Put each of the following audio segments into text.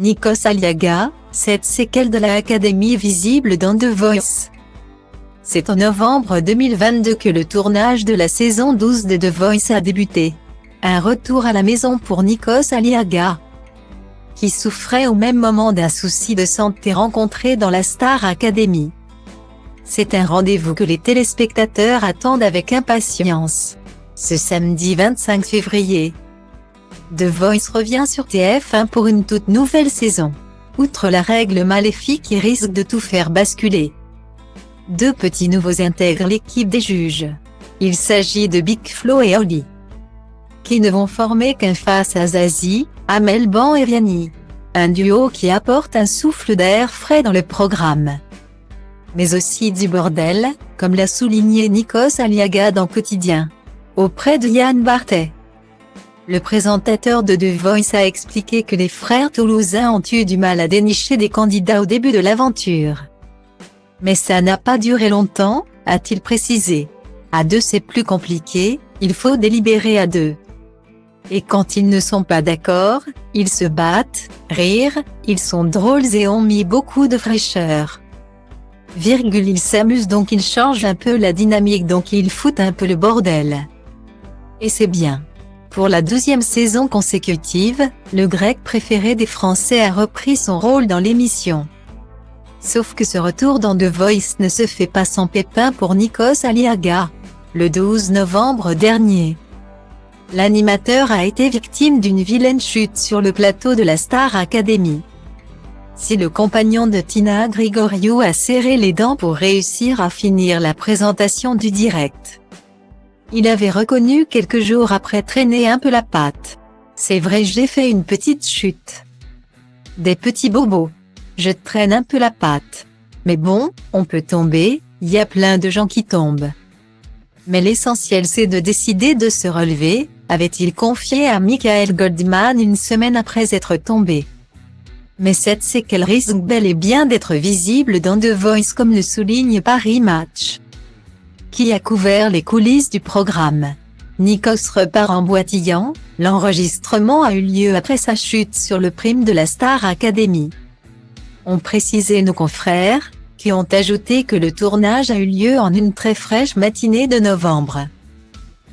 Nikos Aliaga, cette séquelle de la Académie visible dans The Voice. C'est en novembre 2022 que le tournage de la saison 12 de The Voice a débuté. Un retour à la maison pour Nikos Aliaga, qui souffrait au même moment d'un souci de santé rencontré dans la Star Academy. C'est un rendez-vous que les téléspectateurs attendent avec impatience. Ce samedi 25 février, The Voice revient sur TF1 pour une toute nouvelle saison. Outre la règle maléfique qui risque de tout faire basculer, deux petits nouveaux intègrent l'équipe des juges. Il s'agit de Big Flo et Oli, qui ne vont former qu'un face à Zazie, Amel Ban et Vianney. Un duo qui apporte un souffle d'air frais dans le programme. Mais aussi du bordel, comme l'a souligné Nikos Aliaga dans Quotidien, auprès de Yann Barthès. Le présentateur de The Voice a expliqué que les frères toulousains ont eu du mal à dénicher des candidats au début de l'aventure. Mais ça n'a pas duré longtemps, a-t-il précisé. À deux c'est plus compliqué, il faut délibérer à deux. Et quand ils ne sont pas d'accord, ils se battent, rire, ils sont drôles et ont mis beaucoup de fraîcheur. Ils s'amusent donc ils changent un peu la dynamique donc ils foutent un peu le bordel. Et c'est bien. Pour la 12e saison consécutive, le grec préféré des Français a repris son rôle dans l'émission. Sauf que ce retour dans The Voice ne se fait pas sans pépin pour Nikos Aliaga. Le 12 novembre dernier, l'animateur a été victime d'une vilaine chute sur le plateau de la Star Academy. Si le compagnon de Tina Grigoriou a serré les dents pour réussir à finir la présentation du direct, il avait reconnu quelques jours après traîner un peu la patte. C'est vrai, j'ai fait une petite chute. Des petits bobos. Je traîne un peu la patte. Mais bon, on peut tomber, il y a plein de gens qui tombent. Mais l'essentiel c'est de décider de se relever, avait-il confié à Michael Goldman une semaine après être tombé. Mais cette séquelle risque bel et bien d'être visible dans The Voice comme le souligne Paris Match, qui a couvert les coulisses du programme. Nikos repart en boitillant, l'enregistrement a eu lieu après sa chute sur le prime de la Star Academy. Ont précisé nos confrères, qui ont ajouté que le tournage a eu lieu en une très fraîche matinée de novembre.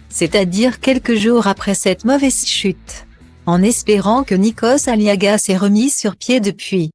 C'est-à-dire quelques jours après cette mauvaise chute. En espérant que Nikos Aliaga s'est remis sur pied depuis.